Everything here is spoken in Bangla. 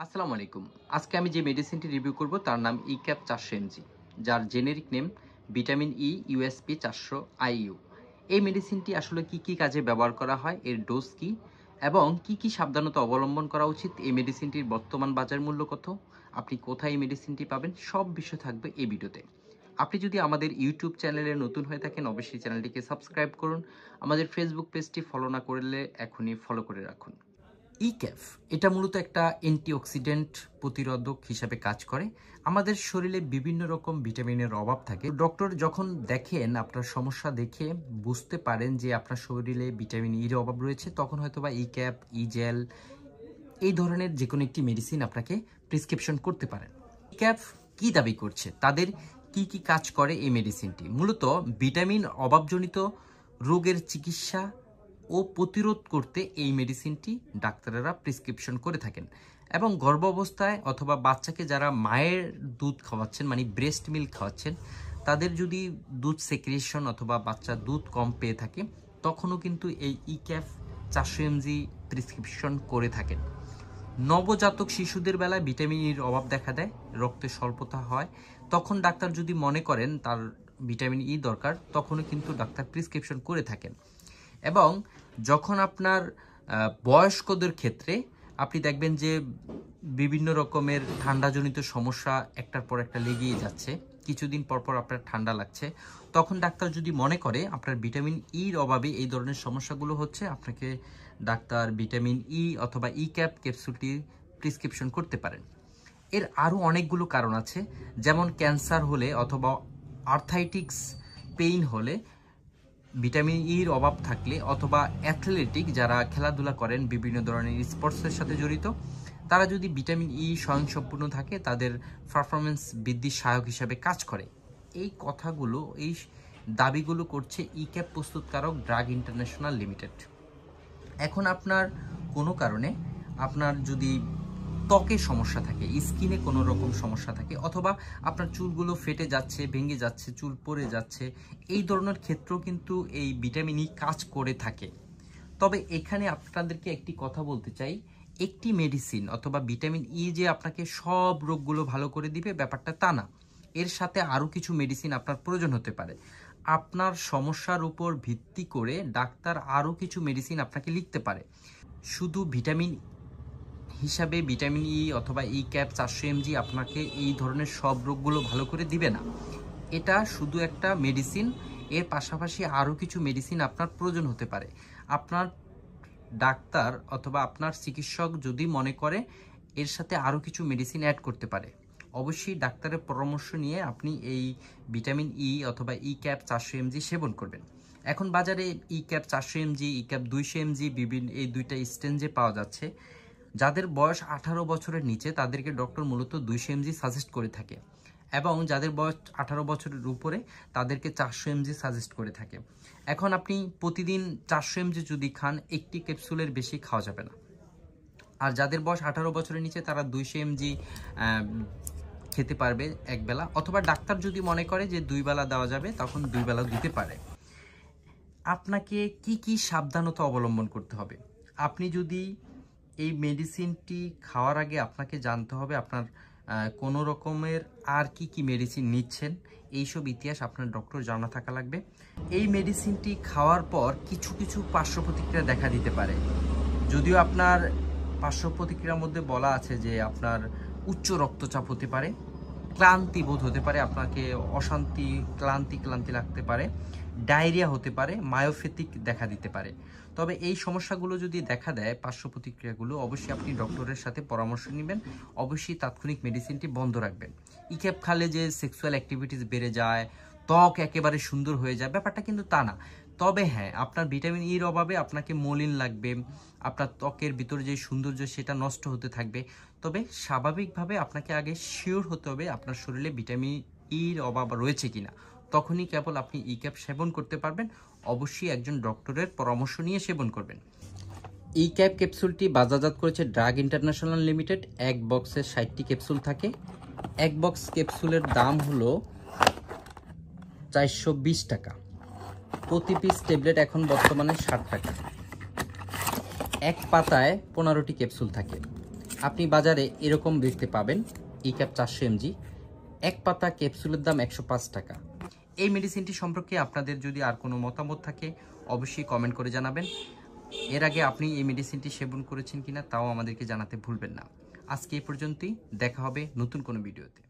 আসসালামু আলাইকুম। আজকে আমি যে মেডিসিনটি রিভিউ করব তার নাম ইক্যাপ 400 এমজি, যার generic name vitamin E USP 400 IU. এই মেডিসিনটি আসলে কি কি কাজে ব্যবহার করা হয়, এর ডোজ কি এবং কি কি সাবধানতা অবলম্বন করা উচিত, এই মেডিসিনটির বর্তমান বাজার মূল্য কত, আপনি কোথায় এই মেডিসিনটি পাবেন, সব বিষয় থাকবে এই ভিডিওতে। আপনি যদি আমাদের ইউটিউব চ্যানেলে নতুন হয়ে থাকেন অবশ্যই চ্যানেলটিকে সাবস্ক্রাইব করুন। আমাদের ফেসবুক পেজটি ফলো না করলে এখনই ফলো করে রাখুন। ইক্যাফ এটা মূলত একটা অ্যান্টিঅক্সিডেন্ট প্রতিরোধক হিসাবে কাজ করে। আমাদের শরীরে বিভিন্ন রকম ভিটামিনের অভাব থাকে। ডক্টর যখন দেখেন আপনার সমস্যা দেখে বুঝতে পারেন যে আপনার শরীরে ভিটামিন ইর অভাব রয়েছে, তখন হয়তোবা ইক্যাপ, ইজেল এই ধরনের যে কোনো একটি মেডিসিন আপনাকে প্রেসক্রিপশন করতে পারেন। ইক্যাফ কি দাবি করছে, তাদের কি কি কাজ করে এই মেডিসিনটি? মূলত ভিটামিন অভাবজনিত রোগের চিকিৎসা ও প্রতিরোধ করতে এই মেডিসিনটি ডাক্তারেরা প্রেসক্রিপশন করে থাকেন। এবং গর্ভাবস্থায় অথবা বাচ্চাকে যারা মায়ের দুধ খাওয়াচ্ছেন, মানে ব্রেস্ট মিল্ক খাওয়াচ্ছেন, তাদের যদি দুধ সেক্রেশন অথবা বাচ্চা দুধ কম পেয়ে থাকে, তখনও কিন্তু এই ইক্যাফ 400 এমজি প্রেসক্রিপশন করে থাকেন। নবজাতক শিশুদের বেলায় ভিটামিন ইর অভাব দেখা দেয়, রক্তে স্বল্পতা হয়, তখন ডাক্তার যদি মনে করেন তার ভিটামিন ই দরকার, তখনও কিন্তু ডাক্তার প্রেসক্রিপশন করে থাকেন। এবং যখন আপনার বয়স্কদের ক্ষেত্রে আপনি দেখবেন যে বিভিন্ন রকমের ঠান্ডাজনিত সমস্যা একটার পর একটা লেগেই যাচ্ছে, কিছুদিন পর পর আপনার ঠান্ডা লাগছে, তখন ডাক্তার যদি মনে করে আপনার ভিটামিন ইর অভাবে এই ধরনের সমস্যাগুলো হচ্ছে, আপনাকে ডাক্তার ভিটামিন ই অথবা ই ক্যাপ ক্যাপসুলটি প্রেসক্রিপশন করতে পারেন। এর আরও অনেকগুলো কারণ আছে, যেমন ক্যান্সার হলে অথবা আর্থাইটিক্স পেইন হলে, ভিটামিন ইর অভাব থাকলে, অথবা অ্যাথলেটিক যারা খেলাধুলা করেন বিভিন্ন ধরনের স্পোর্টসের সাথে জড়িত, তারা যদি ভিটামিন ই স্বয়ংসম্পূর্ণ থাকে, তাদের পারফরমেন্স বৃদ্ধির সহায়ক হিসাবে কাজ করে। এই কথাগুলো, এই দাবিগুলো করছে ইক্যাপ প্রস্তুতকারক ড্রাগ ইন্টারন্যাশনাল লিমিটেড। এখন আপনার কোনো কারণে আপনার যদি ত্বকে সমস্যা থাকে, স্কিনে কোনো রকম সমস্যা থাকে, অথবা আপনার চুলগুলো ফেটে যাচ্ছে, ভেঙে যাচ্ছে, চুল পড়ে যাচ্ছে, এই ধরনের ক্ষেত্রেও কিন্তু এই ভিটামিন ই কাজ করে থাকে। তবে এখানে আপনাদেরকে একটি কথা বলতে চাই, একটি মেডিসিন অথবা ভিটামিন ই যে আপনাকে সব রোগগুলো ভালো করে দিবে ব্যাপারটা তা না। এর সাথে আরও কিছু মেডিসিন আপনার প্রয়োজন হতে পারে। আপনার সমস্যার উপর ভিত্তি করে ডাক্তার আরও কিছু মেডিসিন আপনাকে লিখতে পারে। শুধু ভিটামিন হিসাবে ভিটামিন ই অথবা ই ক্যাপ 400 এমজি আপনাকে এই ধরনের সব রোগগুলো ভালো করে দিবে না। এটা শুধু একটা মেডিসিন, এর পাশাপাশি আরও কিছু মেডিসিন আপনার প্রয়োজন হতে পারে। আপনার ডাক্তার অথবা আপনার চিকিৎসক যদি মনে করে এর সাথে আরও কিছু মেডিসিন অ্যাড করতে পারে, অবশ্যই ডাক্তারের পরামর্শ নিয়ে আপনি এই ভিটামিন ই অথবা ই ক্যাপ 400 এমজি সেবন করবেন। এখন বাজারে E cap 400 MG, E cap 200 MG বিভিন্ন এই দুইটা স্টেঞ্জে পাওয়া যাচ্ছে। যাদের বয়স 18 বছরের নিচে তাদেরকে ডক্টর মূলত 200 এমজি সাজেস্ট করে থাকে, এবং যাদের বয়স 18 বছরের উপরে তাদেরকে 400 এমজি সাজেস্ট করে থাকে। এখন আপনি প্রতিদিন 400 এমজি যদি খান, একটি ক্যাপসুলের বেশি খাওয়া যাবে না। আর যাদের বয়স 18 বছরের নিচে তারা 200 এমজি খেতে পারবে একবেলা, অথবা ডাক্তার যদি মনে করে যে 2 বেলা দেওয়া যাবে, তখন 2 বেলা দিতে পারে। আপনাকে কি কি সাবধানতা অবলম্বন করতে হবে? আপনি যদি এই মেডিসিনটি খাওয়ার আগে আপনাকে জানতে হবে আপনার কোনো রকমের আর কি কি মেডিসিন নিচ্ছেন, এইসব ইতিহাস আপনার ডক্টর জানা থাকা লাগবে। এই মেডিসিনটি খাওয়ার পর কিছু কিছু পার্শ্ব প্রতিক্রিয়া দেখা দিতে পারে। যদিও আপনার পার্শ্ব প্রতিক্রিয়ার মধ্যে বলা আছে যে আপনার উচ্চ রক্তচাপ হতে পারে, ক্লান্তি বোধ হতে পারে, আপনাকে অশান্তি, ক্লান্তি লাগতে পারে, ডায়রিয়া হতে পারে, মায়োপ্যাথিক দেখা দিতে পারে। তবে এই সমস্যাগুলো যদি দেখা দেয়, পার্শ্ব প্রতিক্রিয়াগুলো, অবশ্যই আপনি ডক্টরের সাথে পরামর্শ নেবেন, অবশ্যই তাৎক্ষণিক মেডিসিনটি বন্ধ রাখবেন। ইক্যাপ খালে যে সেক্সুয়াল অ্যাক্টিভিটিস বেড়ে যায়, ত্বক একেবারে সুন্দর হয়ে যায়, ব্যাপারটা কিন্তু তা না। তবে হ্যাঁ, আপনার ভিটামিন ইর অভাবে আপনাকে মলিন লাগবে, আপনার ত্বকের ভিতরে যে সৌন্দর্য সেটা নষ্ট হতে থাকবে। তবে স্বাভাবিকভাবে আপনাকে আগে শিওর হতে হবে আপনার শরীরে ভিটামিন ইর অভাব রয়েছে কিনা, তখনই কেবল আপনি ই ক্যাপ সেবন করতে পারবেন। অবশ্যই একজন ডক্টরের পরামর্শ নিয়ে সেবন করবেন। ই ক্যাপ ক্যাপসুলটি বাজারজাত করেছে ড্রাগ ইন্টারন্যাশনাল লিমিটেড। এক বক্সে 60টি ক্যাপসুল থাকে। এক বক্স ক্যাপসুলের দাম হলো 420 টাকা। প্রতি পিস ট্যাবলেট এখন বর্তমানে 60 টাকা। এক পাতায় 15টি ক্যাপসুল থাকে। আপনি বাজারে এরকম দেখতে পাবেন ই ক্যাপ 400 mg, এক পাতা ক্যাপসুলের দাম 105 টাকা। এই মেডিসিনটি সম্পর্কে আপনাদের যদি আর কোনো মতামত থাকে অবশ্যই কমেন্ট করে জানাবেন। এর আগে আপনি এই মেডিসিনটি সেবন করেছেন কিনা তাও আমাদেরকে জানাতে ভুলবেন না। আজকে এই পর্যন্তই, দেখা হবে নতুন কোনো ভিডিওতে।